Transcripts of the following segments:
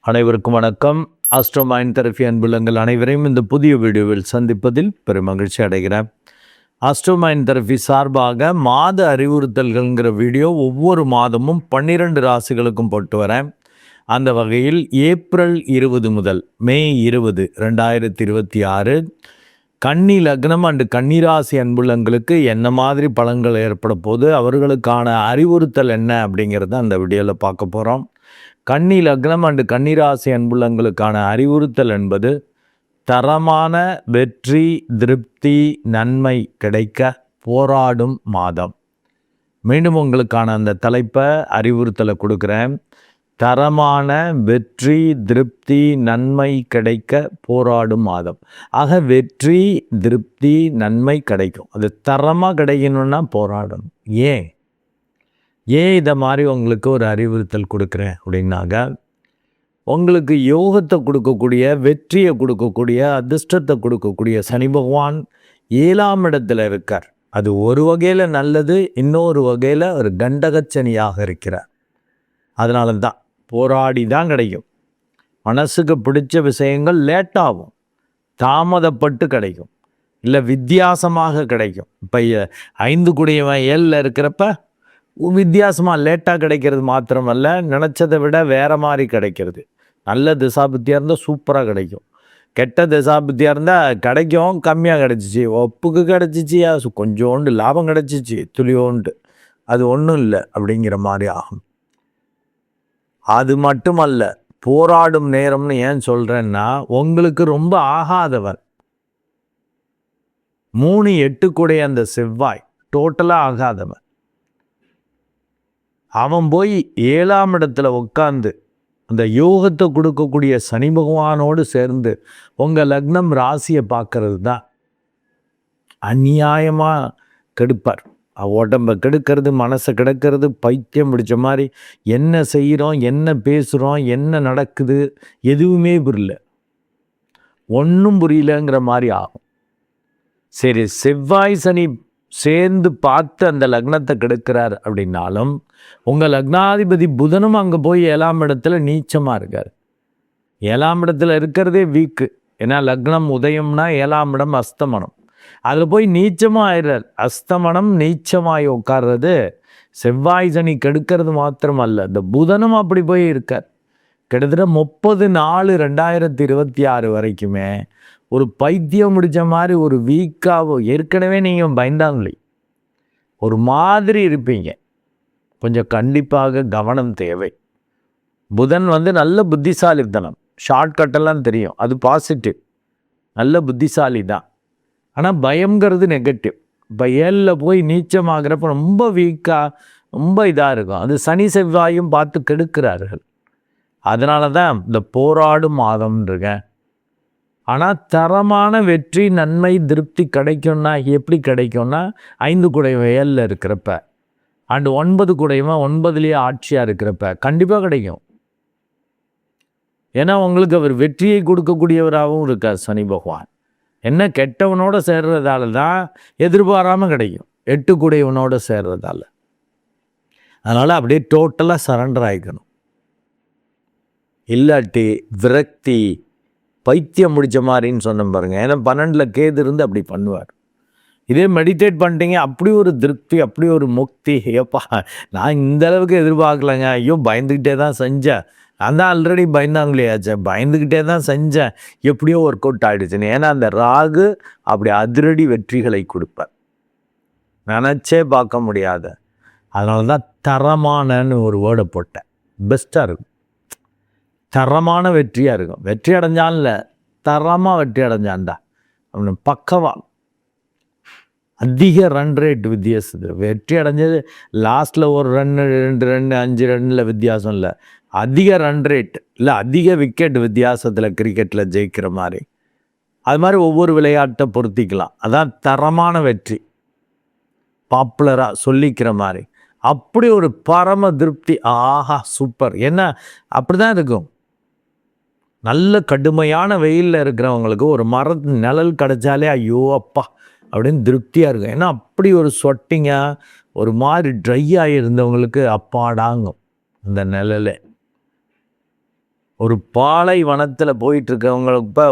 அனைவருக்கும் வணக்கம். Astro mind therapy அன்புள்ளங்கள் அனைவரையும் இந்த புதிய வீடியோவில் சந்திப்பதில் பெரும் மகிழ்ச்சி அடைகிறேன். ஆஸ்ட்ரோ மைண்ட் தெரபி சார்பாக மாத அறிவுறுத்தல்கள்ங்கிற வீடியோ ஒவ்வொரு மாதமும் 12 ராசிகளுக்கும் போட்டு வரேன். அந்த வகையில் ஏப்ரல் 20 முதல் மே 20, 2026 கன்னி லக்னம் அண்டு கன்னிராசி அன்புள்ளங்களுக்கு என்ன மாதிரி பலன்கள் ஏற்பட போது, அவர்களுக்கான அறிவுறுத்தல் என்ன அப்படிங்கிறத அந்த வீடியோவில் பார்க்க போகிறோம். கன்னி லக்னம் அண்டு கன்னிராசி அன்புள்ளங்களுக்கான அறிவுறுத்தல் என்பது தரமான வெற்றி, திருப்தி, நன்மை கிடைக்க போராடும் மாதம். மீண்டும் உங்களுக்கான அந்த தலைப்பை அறிவுறுத்தலை கொடுக்குறேன். தரமான வெற்றி, திருப்தி, நன்மை கிடைக்க போராடும் மாதம். ஆக வெற்றி, திருப்தி, நன்மை கிடைக்கும். அது தரமாக கிடைக்கணும்னா போராடணும். ஏன் இதை மாதிரி உங்களுக்கு ஒரு அறிவுறுத்தல் கொடுக்குறேன் அப்படின்னாங்க, உங்களுக்கு யோகத்தை கொடுக்கக்கூடிய, வெற்றியை கொடுக்கக்கூடிய, அதிர்ஷ்டத்தை கொடுக்கக்கூடிய சனி பகவான் 7ஆம் இடத்துல இருக்கார். அது ஒரு வகையில் நல்லது, இன்னொரு வகையில் ஒரு கண்டகச்சனியாக இருக்கிறார். அதனால தான் போராடி தான் கிடைக்கும். மனசுக்கு பிடிச்ச விஷயங்கள் லேட்டாகும், தாமதப்பட்டு கிடைக்கும், இல்லை வித்தியாசமாக கிடைக்கும். இப்போ 5 கூடியவன் 7ல் இருக்கிறப்ப வித்தியாசமாக லேட்டாக கிடைக்கிறது மாத்திரமல்ல, நினச்சதை விட வேறு மாதிரி கிடைக்கிறது. நல்ல திசாபுத்தியாக இருந்தால் சூப்பராக கிடைக்கும், கெட்ட திசாபுத்தியாக இருந்தால் கிடைக்கும், கம்மியாக கிடச்சிச்சு, ஒப்புக்கு கிடச்சிச்சு, கொஞ்சோண்டு லாபம் கிடச்சிச்சு, துளியோண்டு, அது ஒன்றும் இல்லை அப்படிங்கிற மாதிரி ஆகும். அது மட்டுமல்ல, போராடும் நேரம்னு ஏன் சொல்கிறேன்னா, உங்களுக்கு ரொம்ப ஆகாதவர் 3-8 கூடைய அந்த செவ்வாய் டோட்டலாக ஆகாதவன், அவன் போய் 7ஆம் இடத்துல உட்காந்து அந்த யோகத்தை கொடுக்கக்கூடிய சனி பகவானோடு சேர்ந்து உங்கள் லக்னம் ராசியை பார்க்கறது தான் அநியாயமாக கெடுப்பார். உடம்பை கெடுக்கிறது, மனசை கெடுக்கிறது, பைத்தியம் பிடிச்ச மாதிரி என்ன செய்கிறோம், என்ன பேசுகிறோம், என்ன நடக்குது, எதுவுமே புரியல, ஒன்றும் புரியலங்கிற மாதிரி ஆகும். சரி, செவ்வாய் சனி சேர்ந்து பார்த்து அந்த லக்னத்தை கெடுக்கிறார் அப்படின்னாலும், உங்கள் லக்னாதிபதி புதனும் அங்கே போய் 7ஆம் இடத்துல நீச்சமாக இருக்கார். 7ஆம் இடத்துல இருக்கிறதே வீக்கு. ஏன்னா லக்னம் உதயம்னா 7ஆம் இடம் அஸ்தமனம், அதில் போய் நீச்சமாக ஆயிடுறார். அஸ்தமனம் நீச்சமாகி உட்கார்றது செவ்வாய் சனி கெடுக்கிறது மாத்திரம் அல்ல, இந்த புதனும் அப்படி போய் இருக்கார். கிட்டத்தட்ட 30/4/2026 வரைக்குமே ஒரு பைத்தியம் முடிச்ச மாதிரி ஒரு வீக்காவோ, ஏற்கனவே நீங்கள் பயந்தாங்களே ஒரு மாதிரி இருப்பீங்க. கொஞ்சம் கண்டிப்பாக கவனம் தேவை. புதன் நல்ல புத்திசாலித்தனம், ஷார்ட்கட்டெல்லாம் தெரியும், அது பாசிட்டிவ், நல்ல புத்திசாலி தான். ஆனால் பயங்கிறது நெகட்டிவ். இப்போ 7ல் போய் நீச்சமாகிறப்ப ரொம்ப வீக்காக, ரொம்ப இதாக இருக்கும். அது சனி செவ்வாயும் பார்த்து கெடுக்கிறார்கள். அதனால தான் இந்த போராடும் மாதம்ன்றங்க. ஆனால் தரமான வெற்றி, நன்மை, திருப்தி கிடைக்கும்னா எப்படி கிடைக்கும்னா, 5 கூடையவன் 7ல் இருக்கிறப்ப அண்டு 9 கூடையவன் 9லேயே ஆட்சியாக இருக்கிறப்ப கண்டிப்பாக கிடைக்கும். ஏன்னா உங்களுக்கு அவர் வெற்றியை கொடுக்கக்கூடியவராகவும் இருக்கார் சனி பகவான். என்ன, கெட்டவனோட சேர்றதால தான் எதிர்பாராமல் கிடைக்கும், 8 கூடையவனோட சேர்றதால. அதனால் அப்படியே டோட்டலாக சரண்டர் ஆகிக்கணும். இல்லாட்டி விரக்தி, பைத்தியம் முடிச்ச மாதிரின்னு சொன்ன பாருங்க. ஏன்னா 12ல் கேது இருந்து அப்படி பண்ணுவார். இதே மெடிடேட் பண்ணிட்டீங்க, அப்படி ஒரு திருப்தி, அப்படி ஒரு முக்தி. ஏப்பா நான் இந்த அளவுக்கு எதிர்பார்க்கலைங்க, ஐயோ பயந்துக்கிட்டே தான் செஞ்சேன், நான் தான் ஆல்ரெடி பயந்தாங்களேயாச்சே, பயந்துக்கிட்டே தான் செஞ்சேன், எப்படியோ ஒர்க் அவுட் ஆகிடுச்சுன்னு. ஏன்னா அந்த ராகு அப்படி அதிரடி வெற்றிகளை கொடுப்பார், நினச்சே பார்க்க முடியாத. அதனால தான் தரமானன்னு ஒரு வேர்டை போட்டேன். பெஸ்ட்டாக இருக்கும், தரமான வெற்றியாக இருக்கும். வெற்றி அடைஞ்சான்ல, தரமாக வெற்றி அடைஞ்சான்டா அப்படின்னு பக்கவா அதிக ரன் ரேட் வித்தியாசத்தில் வெற்றி அடைஞ்சது. லாஸ்ட்டில் ஒரு ரன், 2 ரன், 5 ரன்னில் வித்தியாசம் இல்லை, அதிக ரன் ரேட் இல்லை, அதிக விக்கெட் வித்தியாசத்தில் கிரிக்கெட்டில் ஜெயிக்கிற மாதிரி. அது மாதிரி ஒவ்வொரு விளையாட்டை பொருத்திக்கலாம். அதான் தரமான வெற்றி, பாப்புலராக சொல்லிக்கிற மாதிரி. அப்படி ஒரு பரம திருப்தி, ஆஹா சூப்பர். என்ன அப்படி தான் இருக்கும். நல்ல கடுமையான வெயிலில் இருக்கிறவங்களுக்கு ஒரு மரத்து நிழல் கிடைச்சாலே ஐயோ அப்பா அப்படின்னு திருப்தியாக இருக்கும். ஏன்னா அப்படி ஒரு சொட்டிங்காக ஒரு மாதிரி ட்ரை ஆகியிருந்தவங்களுக்கு அப்பாடாங்கும் அந்த நிழலே. ஒரு பாலை வனத்தில் போயிட்டுருக்கவங்களுக்கு இப்போ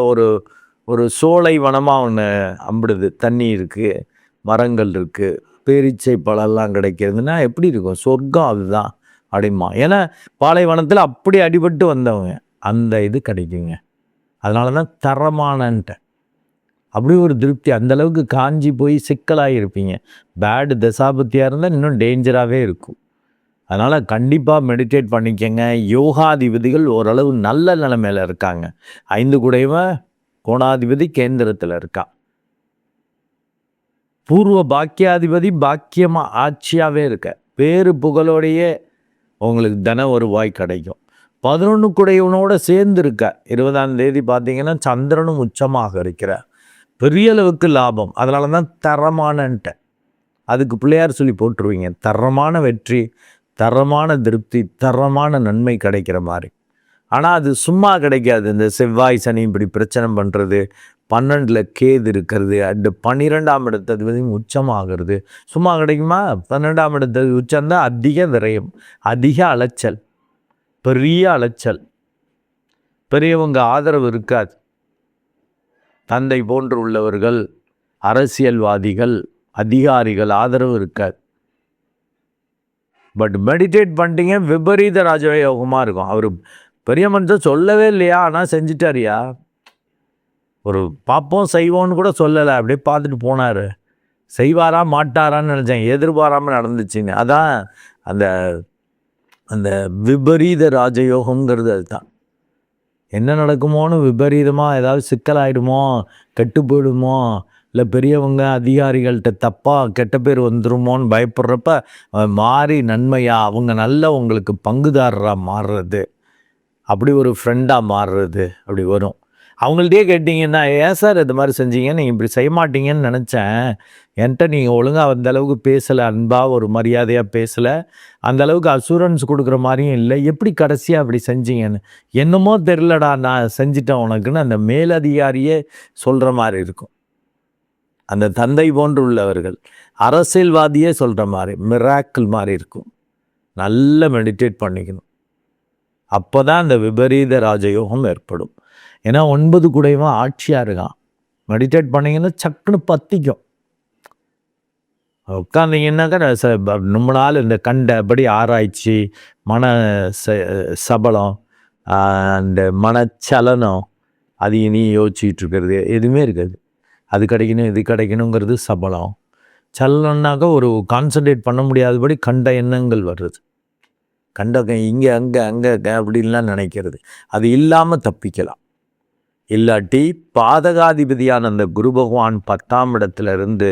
ஒரு சோலை வனமாக ஒன்று அம்பிடுது, தண்ணி இருக்குது, மரங்கள் இருக்குது, பேரீச்சை பழம்லாம் கிடைக்கிறதுனா எப்படி இருக்கும், சொர்க்கம் அதுதான் அப்படிமா. ஏன்னா பாலைவனத்தில் அப்படி அடிபட்டு வந்தவங்க அந்த இது கிடைக்குங்க. அதனால தான் தரமானன்ட்ட அப்படி ஒரு திருப்தி. அந்தளவுக்கு காஞ்சி போய் சிக்கலாகி இருப்பீங்க. பேடு தசாபத்தியாக இருந்தால் இன்னும் டேஞ்சராகவே இருக்கும். அதனால் கண்டிப்பாக மெடிடேட் பண்ணிக்கங்க. யோகாதிபதிகள் ஓரளவு நல்ல நிலைமையில் இருக்காங்க. 5 குடைவன் கோணாதிபதி கேந்திரத்தில் இருக்கா. பூர்வ பாக்கியாதிபதி பாக்கியமாக ஆட்சியாகவே இருக்க. பேரு புகழோடையே உங்களுக்கு தன வருவாய் கிடைக்கும். 11 குடையவனோட சேர்ந்து இருக்க. 20ஆம் தேதி பார்த்தீங்கன்னா சந்திரனும் உச்சமாக இருக்கிற. பெரிய அளவுக்கு லாபம். அதனால தான் தரமானன்ட்ட அதுக்கு பிள்ளையார் சொல்லி போட்டுருவீங்க. தரமான வெற்றி, தரமான திருப்தி, தரமான நன்மை கிடைக்கிற மாதிரி. ஆனால் அது சும்மா கிடைக்காது. இந்த செவ்வாய் சனி இப்படி பிரச்சனை பண்ணுறது, 12ல் கேது இருக்கிறது, அந்த 12ஆம் இடத்தது உச்சமாகிறது சும்மா கிடைக்குமா? 12ஆம் இடத்தது உச்சம்தான் அதிக விரயம், அதிக அலைச்சல், பெரிய அலைச்சல், பெரியவங்க ஆதரவு இருக்காது. தந்தை போன்று உள்ளவர்கள், அரசியல்வாதிகள், அதிகாரிகள் ஆதரவு இருக்காது. பட் மெடிடேட் பண்ணிட்டீங்க, விபரீத ராஜயோகமாக இருக்கும். அவர் பெரிய மனுஷன் சொல்லவே இல்லையா, ஆனால் செஞ்சிட்டாரியா. ஒரு பார்ப்போம் செய்வோன்னு கூட சொல்லலை, அப்படியே பார்த்துட்டு போனார். செய்வாரா மாட்டாரான்னு நினச்சேன், எதிர்பாராமல் நடந்துச்சுன்னு. அதான் அந்த அந்த விபரீத ராஜயோகங்கிறது அதுதான். என்ன நடக்குமோன்னு விபரீதமாக ஏதாவது சிக்கலாயிடுமோ, கெட்டு போயிடுமோ, இல்லை பெரியவங்க அதிகாரிகள்கிட்ட தப்பாக கெட்ட பேர் வந்துடுமோன்னு பயப்படுறப்ப மாறி நன்மையாக அவங்க நல்ல உங்களுக்கு பங்குதாரராக மாறுறது, அப்படி ஒரு ஃப்ரெண்டாக மாறுறது அப்படி வரும். அவங்கள்ட்டே கேட்டிங்கன்னா, ஏன் சார் இது மாதிரி செஞ்சீங்க, நீங்கள் இப்படி செய்ய மாட்டீங்கன்னு நினச்சேன், என்கிட்ட நீங்கள் ஒழுங்காக அந்தளவுக்கு பேசலை, அன்பாக ஒரு மரியாதையாக பேசலை, அந்தளவுக்கு அசூரன்ஸ் கொடுக்குற மாதிரியும் இல்லை, எப்படி கடைசியாக அப்படி செஞ்சீங்கன்னு. என்னமோ தெரிலடா நான் செஞ்சிட்டேன் உனக்குன்னு அந்த மேலதிகாரியே சொல்கிற மாதிரி இருக்கும். அந்த தந்தை போன்று உள்ளவர்கள், அரசியல்வாதியே சொல்கிற மாதிரி மிராக்கிள் மாதிரி இருக்கும். நல்ல மெடிடேட் பண்ணிக்கணும். அப்போ தான் அந்த விபரீத ராஜயோகம் ஏற்படும். ஏன்னா 9 குடைவன் ஆட்சியாக இருக்கான். மெடிடேட் பண்ணிங்கன்னா சக்குன்னு பற்றிக்கும். உட்காந்திங்கன்னாக்கா ரொம்ப நாள் இந்த கண்டபடி ஆராய்ச்சி, மன சபலம், அந்த மனச்சலனம், அது இனி யோசிச்சுட்டு இருக்கிறது எதுவுமே இருக்காது. அது கிடைக்கணும் இது கிடைக்கணுங்கிறது சபலம். சலனம்னாக்கா ஒரு கான்சன்ட்ரேட் பண்ண முடியாதபடி கண்ட எண்ணங்கள் வருது. கண்ட இங்கே அங்கே அங்கே அப்படின்லாம் நினைக்கிறது. அது இல்லாமல் தப்பிக்கலாம். இல்லாட்டி பாதகாதிபதியான அந்த குரு பகவான் 10ஆம் இடத்துல இருந்து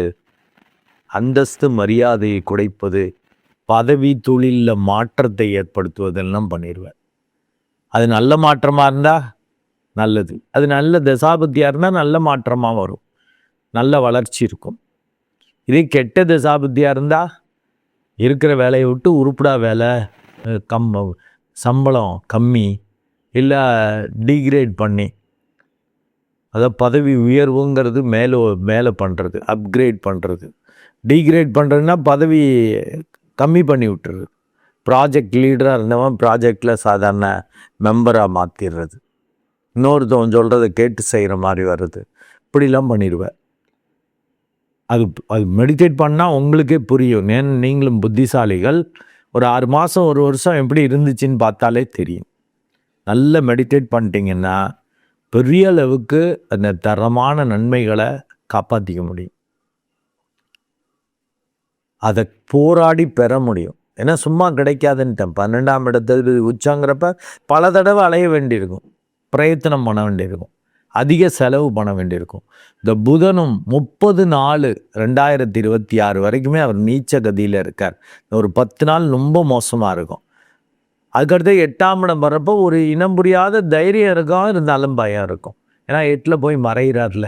அந்தஸ்து மரியாதையை குறைப்பது, பதவி தொழிலில் மாற்றத்தை ஏற்படுத்துவதெல்லாம் பண்ணிடுவேன். அது நல்ல மாற்றமாக இருந்தால் நல்லது, அது நல்ல தசாபத்தியாக இருந்தால் நல்ல மாற்றமாக வரும், நல்ல வளர்ச்சி இருக்கும். இதே கெட்ட தசாபத்தியாக இருந்தால் இருக்கிற வேலையை விட்டு உருப்படா வேலை, சம்பளம் கம்மி, இல்லை டிகிரேட் பண்ணி, அதாவது பதவி உயர்வுங்கிறது மேலே பண்ணுறது, அப்கிரேட் பண்ணுறது. டிகிரேட் பண்ணுறதுன்னா பதவி கம்மி பண்ணி விட்டுறது. ப்ராஜெக்ட் லீடராக இருந்தவன் ப்ராஜெக்டில் சாதாரண மெம்பராக மாற்றிடுறது. இன்னொருத்தவன் சொல்கிறத கேட்டு செய்கிற மாதிரி வர்றது. இப்படிலாம் பண்ணிடுவேன். அது மெடிடேட் பண்ணால் உங்களுக்கே புரியும். நீங்களும் புத்திசாலிகள். ஒரு 6 மாதம் 1 வருஷம் எப்படி இருந்துச்சுன்னு பார்த்தாலே தெரியும். நல்ல மெடிடேட் பண்ணிட்டீங்கன்னா பெரிய அளவுக்கு அந்த தரமான நன்மைகளை காப்பாற்றிக்க முடியும். அதை போராடி பெற முடியும். ஏன்னா சும்மா கிடைக்காதுன்ட்டேன். 12ஆம் இடத்துல உச்சாங்கிறப்ப பல தடவை அலைய வேண்டியிருக்கும், பிரயத்தனம் பண்ண வேண்டியிருக்கும், அதிக செலவு பண்ண வேண்டியிருக்கும். இந்த புதனும் 30/4/2026 வரைக்குமே அவர் நீச்ச கதியில் இருக்கார். ஒரு 10 நாள் ரொம்ப மோசமாக இருக்கும். அதுக்கடுத்து 8ஆம் இடம் வர்றப்போ ஒரு இனம் புரியாத தைரியம் இருக்கும், இருந்தாலும் பயம் இருக்கும். ஏன்னா 8ல் போய் மறைகிறார்ல.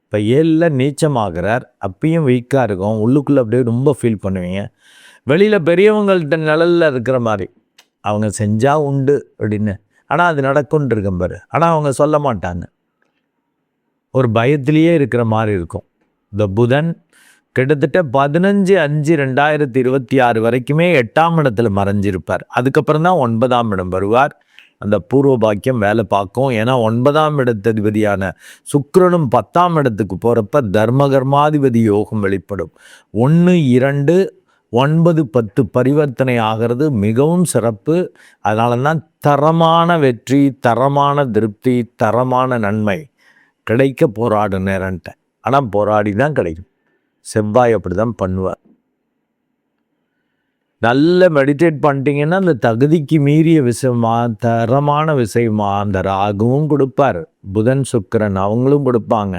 இப்போ 7ல் நீச்சமாகிறார், அப்பயும் வீக்காக இருக்கும். உள்ளுக்குள்ளே அப்படியே ரொம்ப ஃபீல் பண்ணுவீங்க. வெளியில் பெரியவங்கள்ட்ட நிழலில் இருக்கிற மாதிரி அவங்க செஞ்சால் உண்டு அப்படின்னு, ஆனால் அது நடக்கும்னு இருக்கும் பாரு. ஆனால் அவங்க சொல்ல மாட்டாங்க. ஒரு பயத்திலேயே இருக்கிற மாதிரி இருக்கும். இந்த புதன் கிட்டத்தட்ட 15/5/2026 வரைக்குமே 8ஆம் இடத்துல மறைஞ்சிருப்பார். அதுக்கப்புறம் தான் 9ஆம் இடம் வருவார். அந்த பூர்வ பாக்கியம் வேலை பார்க்கும். ஏன்னா 9ஆம் இடத்ததிபதியான சுக்கிரனும் 10ஆம் இடத்துக்கு போகிறப்ப தர்மகர்மாதிபதி யோகம் வெளிப்படும். 1, 2, 9, 10 பரிவர்த்தனை ஆகிறது மிகவும் சிறப்பு. அதனால தான் தரமான வெற்றி, தரமான திருப்தி, தரமான நன்மை கிடைக்க போராடு நேரன்ட்ட. ஆனால் போராடி தான் கிடைக்கும். செவ்வாய் அப்படி தான் பண்ணுவார். நல்ல மெடிடேட் பண்ணிட்டீங்கன்னா அந்த தகுதிக்கு மீறிய விஷயமா, தரமான விஷயமா அந்த ராகுவும் கொடுப்பார். புதன் சுக்கிரன் அவங்களும் கொடுப்பாங்க.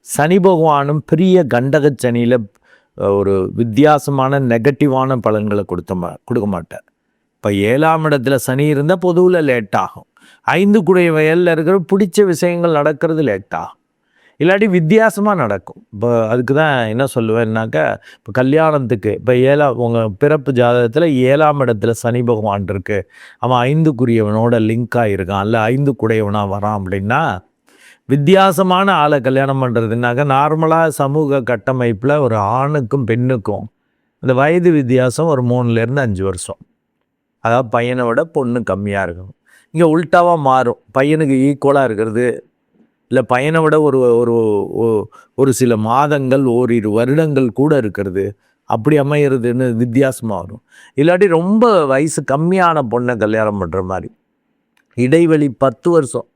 சனி பகவானும் பெரிய கண்டக சனியில் ஒரு வித்தியாசமான நெகட்டிவான பலன்களை கொடுக்க மாட்டார். இப்போ 7ஆம் இடத்துல சனி இருந்தால் பொதுவில் லேட் ஆகும். 5 குடைய வயலில் இருக்கிற பிடிச்ச விஷயங்கள் நடக்கிறது லேட் ஆகும், இல்லாட்டி வித்தியாசமாக நடக்கும். இப்போ அதுக்கு தான் என்ன சொல்லுவேன்னாக்கா, இப்போ கல்யாணத்துக்கு இப்போ உங்கள் பிறப்பு ஜாதகத்தில் 7ஆம் இடத்துல சனி பகவான் இருக்கு, அவன் 5குரியவனோட லிங்க் ஆகிருக்கான், இல்லை 5 குடையவனாக வரான் அப்படின்னா வித்தியாசமான ஆளை கல்யாணம் பண்ணுறதுனாக்கா நார்மலாக சமூக கட்டமைப்பில் ஒரு ஆணுக்கும் பெண்ணுக்கும் அந்த வயது வித்தியாசம் ஒரு 3லேருந்து 5 வருஷம். அதாவது பையனை விட பொண்ணு கம்மியாக இருக்கும். இங்கே உல்ட்டாவாக மாறும். பையனுக்கு ஈக்குவலாக இருக்கிறது, இல்லை பையனை விட ஒரு ஒரு ஒரு சில மாதங்கள், ஓரிரு வருடங்கள் கூட இருக்கிறது, அப்படி அமையிறதுன்னு வித்தியாசமாக வரும். இல்லாட்டி ரொம்ப வயசு கம்மியான பொண்ணை கல்யாணம் பண்ணுற மாதிரி இடைவெளி 10 வருஷம்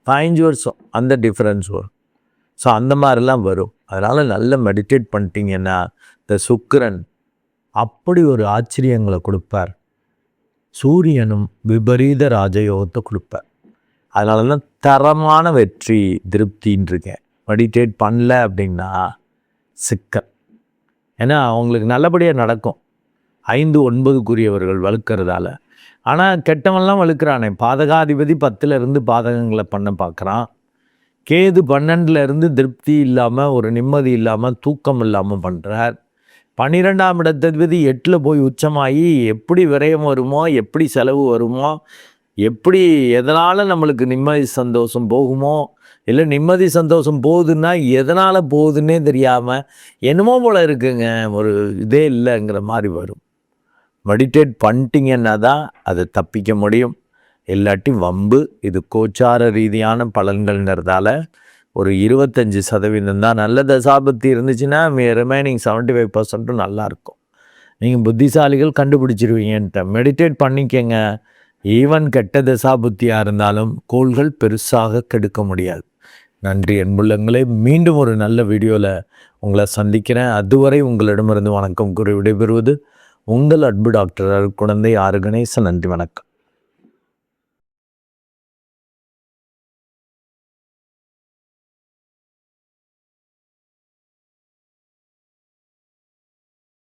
15 வருஷம் அந்த டிஃப்ரென்ஸ் வரும். ஸோ அந்த மாதிரிலாம் வரும். அதனால் நல்ல மெடிடேட் பண்ணிட்டீங்கன்னா இந்த சுக்கிரன் அப்படி ஒரு ஆச்சரியங்களை கொடுப்பார். சூரியனும் விபரீத ராஜயோகத்தை கொடுப்பார். அதனால தான் தரமான வெற்றி திருப்தின்னு இருக்கேன். மெடிடேட் பண்ணல அப்படின்னா சிக்கல். ஏன்னா அவங்களுக்கு நல்லபடியாக நடக்கும் 5, 9குரியவர்கள் வலுக்கிறதால. ஆனால் கெட்டவன்லாம் வலுக்கிறானே, பாதகாதிபதி 10ல் பாதகங்களை பண்ண பார்க்குறான். கேது 12ல் திருப்தி இல்லாமல், ஒரு நிம்மதி இல்லாமல், தூக்கம் இல்லாமல் பண்ணுறார். 12ஆம் இடத்ததிபதி 8ல் போய் உச்சமாகி எப்படி விரயம் வருமோ, எப்படி செலவு வருமோ, எப்படி எதனால் நம்மளுக்கு நிம்மதி சந்தோஷம் போகுமோ, இல்லை நிம்மதி சந்தோஷம் போகுதுன்னா எதனால் போகுதுன்னே தெரியாமல் என்னமோ போல் இருக்குங்க, ஒரு இதே இல்லைங்கிற மாதிரி வரும். மெடிடேட் பண்ணிட்டீங்கன்னா தான் அதை தப்பிக்க முடியும். இல்லாட்டி வம்பு. இது கோச்சார ரீதியான பலன்கள்ங்கிறதால ஒரு 25% தான் நல்ல தசாபத்தி இருந்துச்சுன்னா ரிமைனிங் 75% நல்லாயிருக்கும். நீங்கள் புத்திசாலிகள் கண்டுபிடிச்சிருவீங்கன்ட்ட மெடிடேட் பண்ணிக்கங்க. ஈவன் கெட்ட தசாபுத்தியாக இருந்தாலும் கோள்கள் பெருசாக கெடுக்க முடியாது. நன்றி அன்புள்ளங்களே. மீண்டும் ஒரு நல்ல வீடியோவில் உங்களை சந்திக்கிறேன். அதுவரை உங்களிடமிருந்து வணக்கம் கூறி விடைபெறுவது உங்கள் அன்பு டாக்டர் குழந்தை ஆறு கணேசன். நன்றி, வணக்கம்.